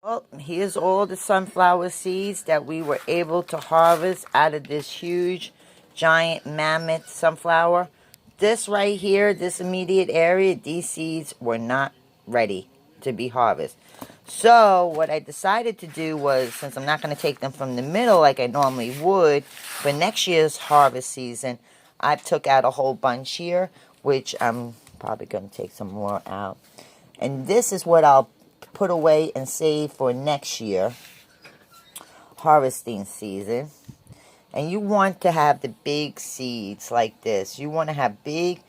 Well, here's all the sunflower seeds that we were able to harvest out of this huge, giant, mammoth sunflower. This right here, this immediate area, these seeds were not ready to be harvested. So what I decided to do was, since I'm not going to take them from the middle like I normally would, for next year's harvest season, I took out a whole bunch here, which I'm probably going to take some more out. And this is what I'll put away and save for next year harvesting season. And you want to have the big seeds like this. You want to have big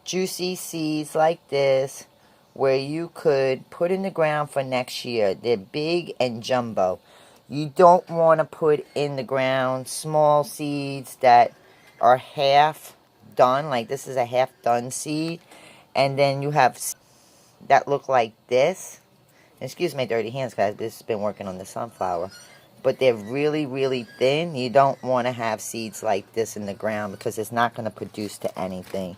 juicy seeds like this where you could put in the ground for next year. They're big and jumbo. You don't want to put in the ground small seeds that are half done, like this is a half done seed, and then you have that look like this. Excuse my dirty hands, guys. This has been working on the sunflower. But they're really, really thin. You don't want to have seeds like this in the ground because it's not going to produce to anything.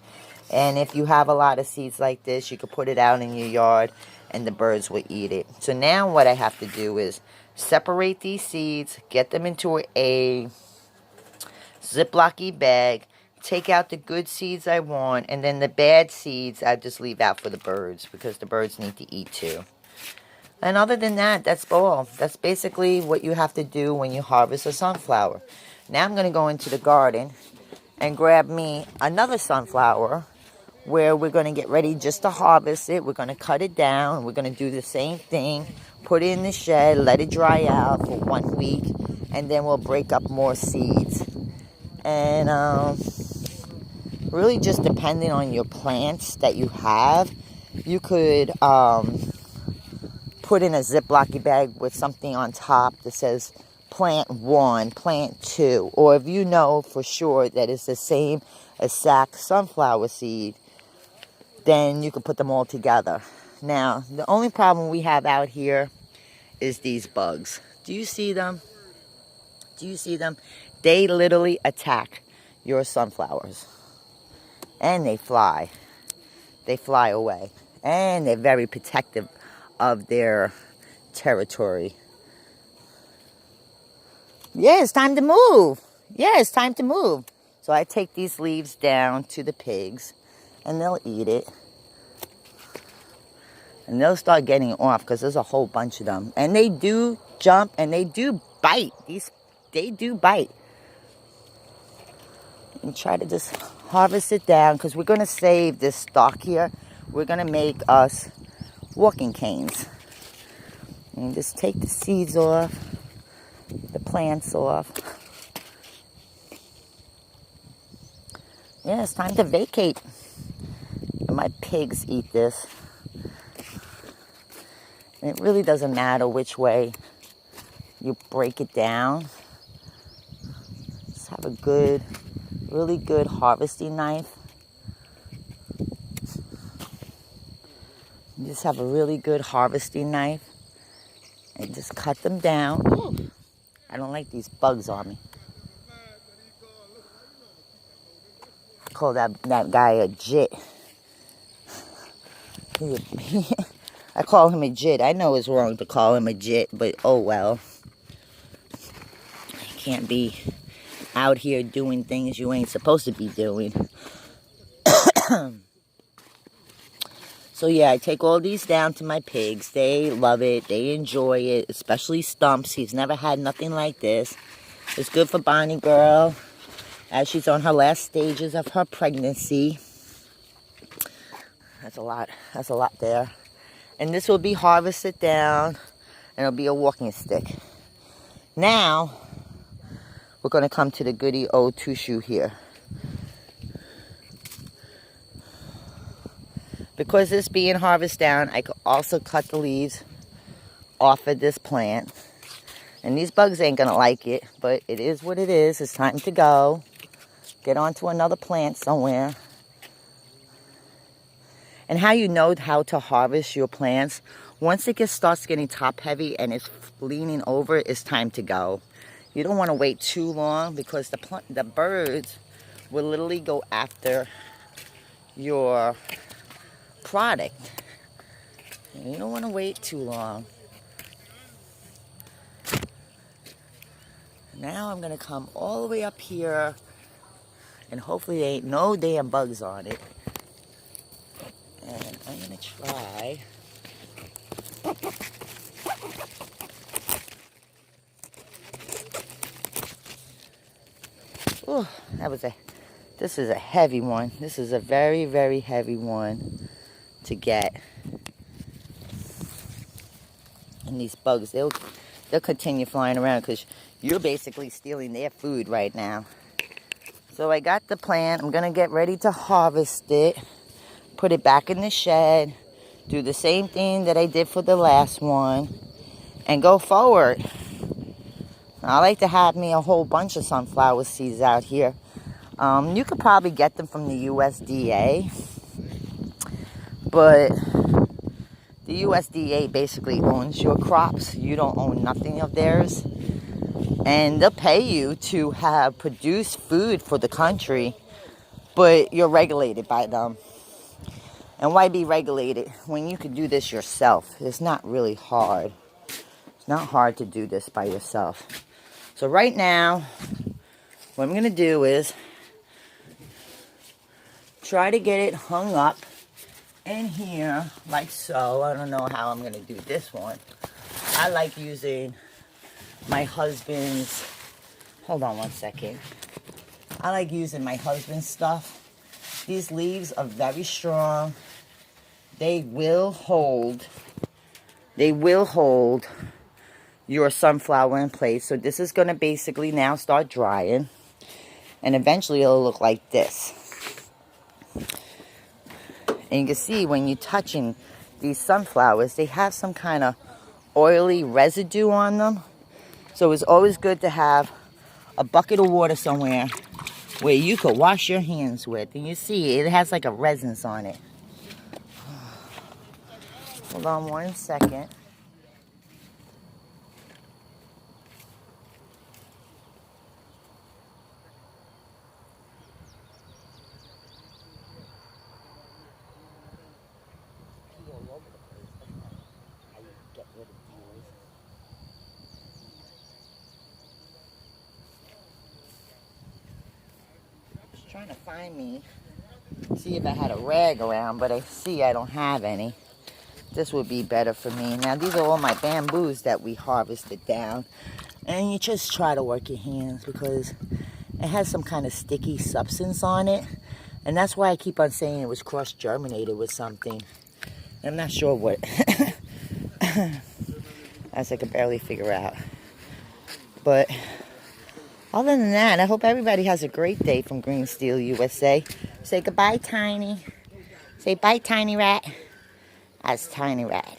And if you have a lot of seeds like this, you could put it out in your yard and the birds will eat it. So now what I have to do is separate these seeds, get them into a Ziploc bag, take out the good seeds I want, and then the bad seeds I just leave out for the birds because the birds need to eat too. And other than that, that's all. That's basically what you have to do when you harvest a sunflower. Now I'm going to go into the garden and grab me another sunflower where we're going to get ready just to harvest it. We're going to cut it down. We're going to do the same thing. Put it in the shed, let it dry out for 1 week, and then we'll break up more seeds. And really just depending on your plants that you have, you could put in a Ziploc bag with something on top that says plant 1, plant 2. Or if you know for sure that it's the same exact sunflower seed, then you can put them all together. Now, the only problem we have out here is these bugs. Do you see them? Do you see them? They literally attack your sunflowers. And they fly. They fly away. And they're very protective of their territory. Yeah, it's time to move. Yeah, it's time to move. So I take these leaves down to the pigs and they'll eat it. And they'll start getting off because there's a whole bunch of them. And they do jump and they do bite. They do bite. And try to just harvest it down because we're going to save this stalk here. We're going to make us walking canes. And just take the seeds off, the plants off. Yeah, it's time to vacate. And my pigs eat this. And it really doesn't matter which way you break it down. Just have a good, really good harvesting knife. You just have a really good harvesting knife and just cut them down. Ooh, I don't like these bugs on me. I call that guy a jit. I call him a jit. I know it's wrong to call him a jit, but oh well. You can't be out here doing things you ain't supposed to be doing. So yeah, I take all these down to my pigs. They love it. They enjoy it, especially Stumps. He's never had nothing like this. It's good for Bonnie girl as she's on her last stages of her pregnancy. That's a lot. That's a lot there. And this will be harvested down and it'll be a walking stick. Now, we're going to come to the goody old two-shoe here. Because it's being harvested down, I could also cut the leaves off of this plant. And these bugs ain't going to like it, but it is what it is. It's time to go. Get onto another plant somewhere. And how you know how to harvest your plants, once it starts getting top heavy and it's leaning over, it's time to go. You don't want to wait too long because the birds will literally go after your product. And you don't want to wait too long. Now I'm going to come all the way up here, and hopefully there ain't no damn bugs on it. And I'm going to try. Oh, this is a heavy one. This is a very, very heavy one to get. And these bugs, they'll continue flying around because you're basically stealing their food right now. So I got the plant. I'm going to get ready to harvest it. Put it back in the shed. Do the same thing that I did for the last one. And go forward. I like to have me a whole bunch of sunflower seeds out here. You could probably get them from the USDA. But the USDA basically owns your crops. You don't own nothing of theirs. And they'll pay you to have produced food for the country, but you're regulated by them. And why be regulated when you can do this yourself? It's not really hard. It's not hard to do this by yourself. So right now, what I'm going to do is try to get it hung up in here like so. I don't know how I'm going to do this one. I like using my husband's, hold on one second. I like using my husband's stuff. These leaves are very strong. They will hold your sunflower in place. So this is going to basically now start drying. And eventually it'll look like this. And you can see when you're touching these sunflowers, they have some kind of oily residue on them. So it's always good to have a bucket of water somewhere where you could wash your hands with. And you see, it has like a resins on it. Hold on one second. Trying to find me, see if I had a rag around, but I see I don't have any. This would be better for me. Now these are all my bamboos that we harvested down, and you just try to work your hands because it has some kind of sticky substance on it, and that's why I keep on saying it was cross-germinated with something. I'm not sure what. As I can barely figure out. But other than that, I hope everybody has a great day from Green Steel USA. Say goodbye, Tiny. Say bye, Tiny Rat. That's Tiny Rat.